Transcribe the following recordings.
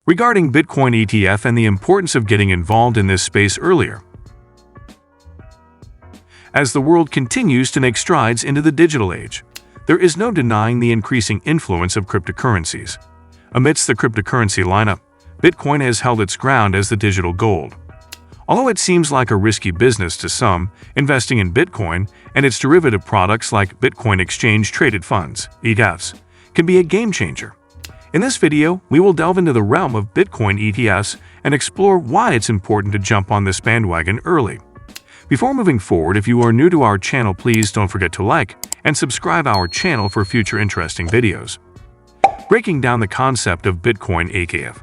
regarding Bitcoin ETF and the importance of getting involved in this space earlier. As the world continues to make strides into the digital age, there is no denying the increasing influence of cryptocurrencies. Amidst the cryptocurrency lineup, Bitcoin has held its ground as the digital gold. Although it seems like a risky business to some, investing in Bitcoin and its derivative products like Bitcoin exchange-traded funds, ETFs, can be a game-changer. In this video, we will delve into the realm of Bitcoin ETFs and explore why it's important to jump on this bandwagon early. Before moving forward, if you are new to our channel, please don't forget to like and subscribe our channel for future interesting videos. Breaking down the concept of Bitcoin ETF.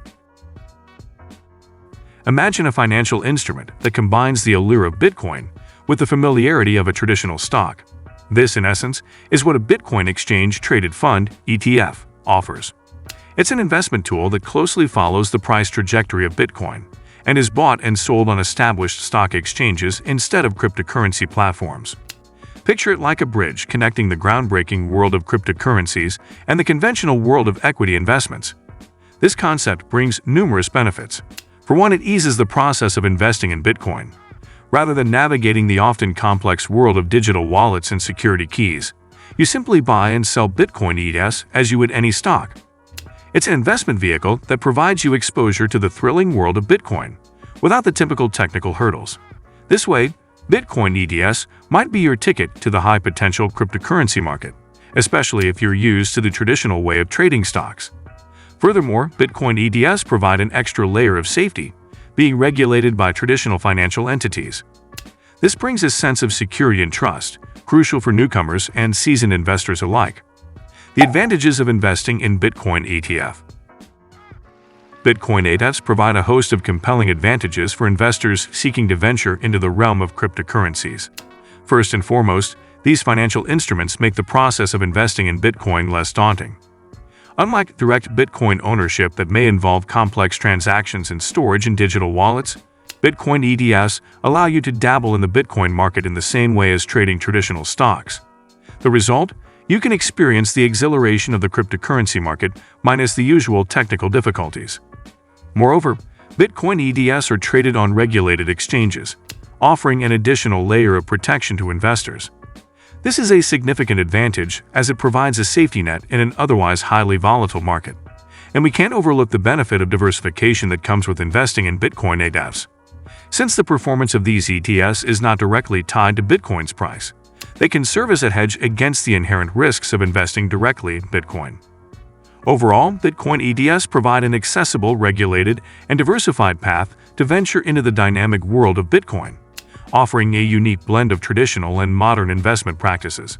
Imagine a financial instrument that combines the allure of Bitcoin with the familiarity of a traditional stock. This, in essence, is what a Bitcoin exchange-traded fund, ETF, offers. It's an investment tool that closely follows the price trajectory of Bitcoin and is bought and sold on established stock exchanges instead of cryptocurrency platforms. Picture it like a bridge connecting the groundbreaking world of cryptocurrencies and the conventional world of equity investments. This concept brings numerous benefits. For one, it eases the process of investing in Bitcoin. Rather than navigating the often complex world of digital wallets and security keys, you simply buy and sell Bitcoin ETFs as you would any stock. It's an investment vehicle that provides you exposure to the thrilling world of Bitcoin, without the typical technical hurdles. This way, Bitcoin ETFs might be your ticket to the high-potential cryptocurrency market, especially if you're used to the traditional way of trading stocks. Furthermore, Bitcoin ETFs provide an extra layer of safety, being regulated by traditional financial entities. This brings a sense of security and trust, crucial for newcomers and seasoned investors alike. The advantages of investing in Bitcoin ETF. Bitcoin ETFs provide a host of compelling advantages for investors seeking to venture into the realm of cryptocurrencies. First and foremost, these financial instruments make the process of investing in Bitcoin less daunting. Unlike direct Bitcoin ownership that may involve complex transactions and storage in digital wallets, Bitcoin ETFs allow you to dabble in the Bitcoin market in the same way as trading traditional stocks. The result? You can experience the exhilaration of the cryptocurrency market minus the usual technical difficulties. Moreover, Bitcoin ETFs are traded on regulated exchanges, offering an additional layer of protection to investors. This is a significant advantage as it provides a safety net in an otherwise highly volatile market. And we can't overlook the benefit of diversification that comes with investing in Bitcoin ETFs. Since the performance of these ETFs is not directly tied to Bitcoin's price, they can serve as a hedge against the inherent risks of investing directly in Bitcoin. Overall, Bitcoin ETFs provide an accessible, regulated, and diversified path to venture into the dynamic world of Bitcoin, offering a unique blend of traditional and modern investment practices.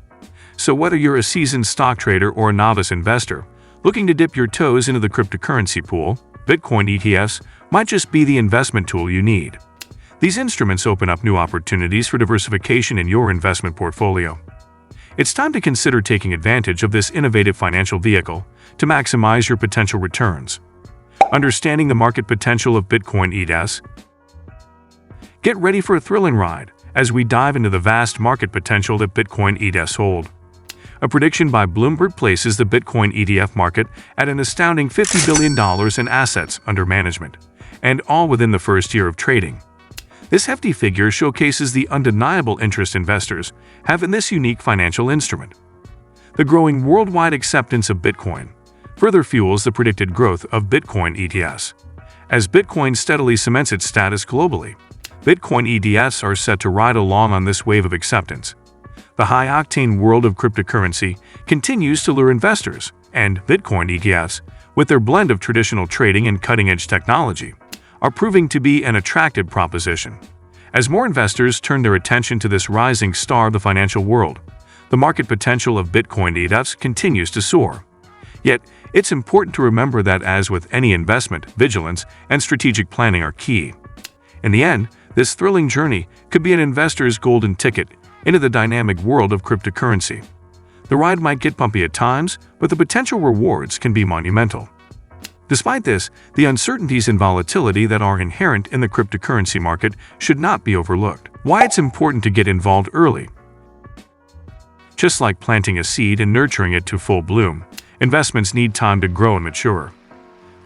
So whether you're a seasoned stock trader or a novice investor looking to dip your toes into the cryptocurrency pool, Bitcoin ETFs might just be the investment tool you need. These instruments open up new opportunities for diversification in your investment portfolio. It's time to consider taking advantage of this innovative financial vehicle to maximize your potential returns. Understanding the market potential of Bitcoin ETFs. Get ready for a thrilling ride as we dive into the vast market potential that Bitcoin ETFs hold. A prediction by Bloomberg places the Bitcoin ETF market at an astounding $50 billion in assets under management, and all within the first year of trading. This hefty figure showcases the undeniable interest investors have in this unique financial instrument. The growing worldwide acceptance of Bitcoin further fuels the predicted growth of Bitcoin ETFs. As Bitcoin steadily cements its status globally, Bitcoin ETFs are set to ride along on this wave of acceptance. The high-octane world of cryptocurrency continues to lure investors, and Bitcoin ETFs, with their blend of traditional trading and cutting-edge technology, are proving to be an attractive proposition. As more investors turn their attention to this rising star of the financial world, the market potential of Bitcoin ETFs continues to soar. Yet, it's important to remember that as with any investment, vigilance and strategic planning are key. In the end, this thrilling journey could be an investor's golden ticket into the dynamic world of cryptocurrency. The ride might get bumpy at times, but the potential rewards can be monumental. Despite this, the uncertainties and volatility that are inherent in the cryptocurrency market should not be overlooked. Why it's important to get involved early. Just like planting a seed and nurturing it to full bloom, investments need time to grow and mature.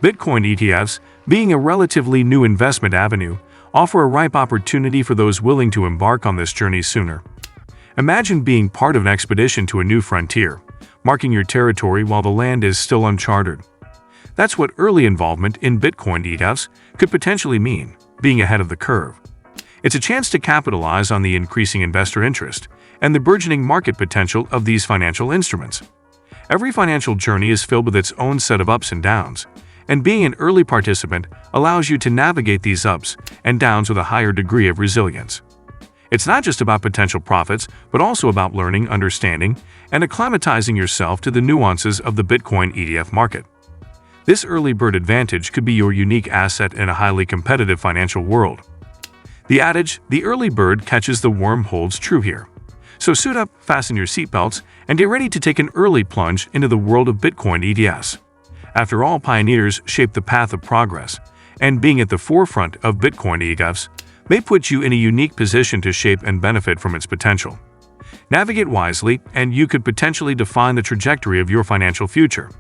Bitcoin ETFs, being a relatively new investment avenue, offer a ripe opportunity for those willing to embark on this journey sooner. Imagine being part of an expedition to a new frontier, marking your territory while the land is still uncharted. That's what early involvement in Bitcoin ETFs could potentially mean, being ahead of the curve. It's a chance to capitalize on the increasing investor interest and the burgeoning market potential of these financial instruments. Every financial journey is filled with its own set of ups and downs, and being an early participant allows you to navigate these ups and downs with a higher degree of resilience. It's not just about potential profits, but also about learning, understanding, and acclimatizing yourself to the nuances of the Bitcoin ETF market. This early bird advantage could be your unique asset in a highly competitive financial world. The adage, "the early bird catches the worm," holds true here. So suit up, fasten your seatbelts, and get ready to take an early plunge into the world of Bitcoin ETFs. After all, pioneers shape the path of progress, and being at the forefront of Bitcoin ETFs may put you in a unique position to shape and benefit from its potential. Navigate wisely, and you could potentially define the trajectory of your financial future.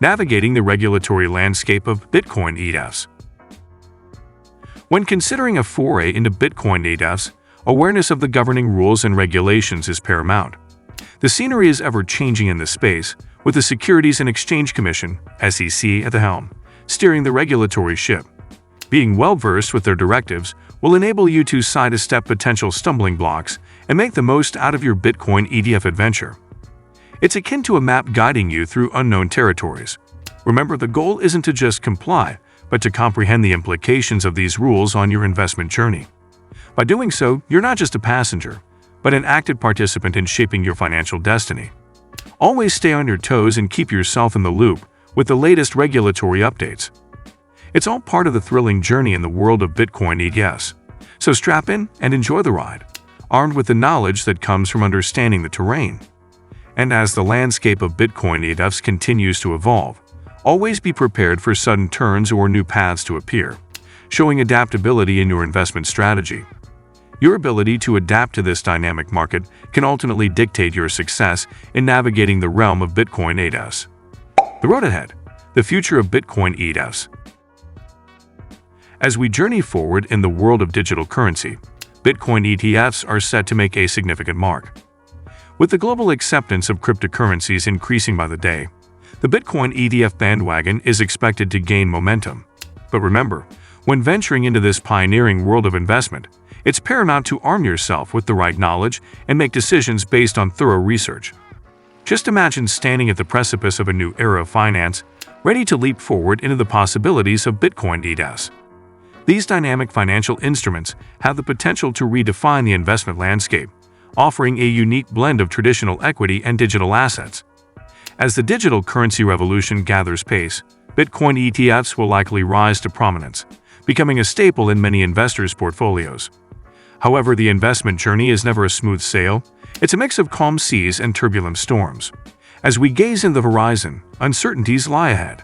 Navigating the regulatory landscape of Bitcoin ETFs. When considering a foray into Bitcoin ETFs, awareness of the governing rules and regulations is paramount. The scenery is ever-changing in this space, with the Securities and Exchange Commission (SEC) at the helm, steering the regulatory ship. Being well-versed with their directives will enable you to sidestep potential stumbling blocks and make the most out of your Bitcoin ETF adventure. It's akin to a map guiding you through unknown territories. Remember, the goal isn't to just comply, but to comprehend the implications of these rules on your investment journey. By doing so, you're not just a passenger, but an active participant in shaping your financial destiny. Always stay on your toes and keep yourself in the loop with the latest regulatory updates. It's all part of the thrilling journey in the world of Bitcoin ETFs. So strap in and enjoy the ride, armed with the knowledge that comes from understanding the terrain. And as the landscape of Bitcoin ETFs continues to evolve, always be prepared for sudden turns or new paths to appear, showing adaptability in your investment strategy. Your ability to adapt to this dynamic market can ultimately dictate your success in navigating the realm of Bitcoin ETFs. The road ahead, the future of Bitcoin ETFs. As we journey forward in the world of digital currency, Bitcoin ETFs are set to make a significant mark. With the global acceptance of cryptocurrencies increasing by the day, the Bitcoin ETF bandwagon is expected to gain momentum. But remember, when venturing into this pioneering world of investment, it's paramount to arm yourself with the right knowledge and make decisions based on thorough research. Just imagine standing at the precipice of a new era of finance, ready to leap forward into the possibilities of Bitcoin ETFs. These dynamic financial instruments have the potential to redefine the investment landscape, offering a unique blend of traditional equity and digital assets. As the digital currency revolution gathers pace, Bitcoin ETFs will likely rise to prominence, becoming a staple in many investors' portfolios. However, the investment journey is never a smooth sail. It's a mix of calm seas and turbulent storms. As we gaze into the horizon, uncertainties lie ahead.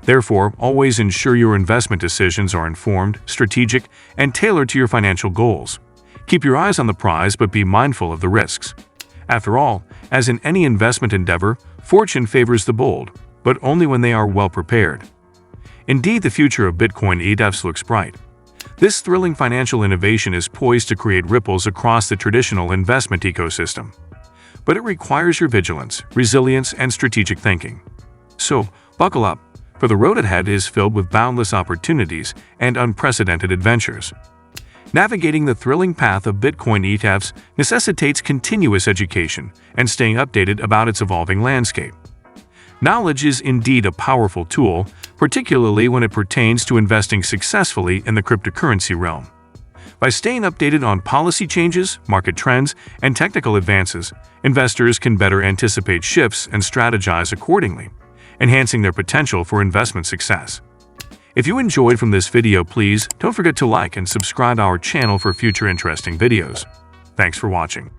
Therefore, always ensure your investment decisions are informed, strategic, and tailored to your financial goals. Keep your eyes on the prize, but be mindful of the risks. After all, as in any investment endeavor, fortune favors the bold, but only when they are well prepared. Indeed, the future of Bitcoin ETFs looks bright. This thrilling financial innovation is poised to create ripples across the traditional investment ecosystem. But it requires your vigilance, resilience, and strategic thinking. So, buckle up, for the road ahead is filled with boundless opportunities and unprecedented adventures. Navigating the thrilling path of Bitcoin ETFs necessitates continuous education and staying updated about its evolving landscape. Knowledge is indeed a powerful tool, particularly when it pertains to investing successfully in the cryptocurrency realm. By staying updated on policy changes, market trends, and technical advances, investors can better anticipate shifts and strategize accordingly, enhancing their potential for investment success. If you enjoyed from this video, please don't forget to like and subscribe our channel for future interesting videos. Thanks for watching.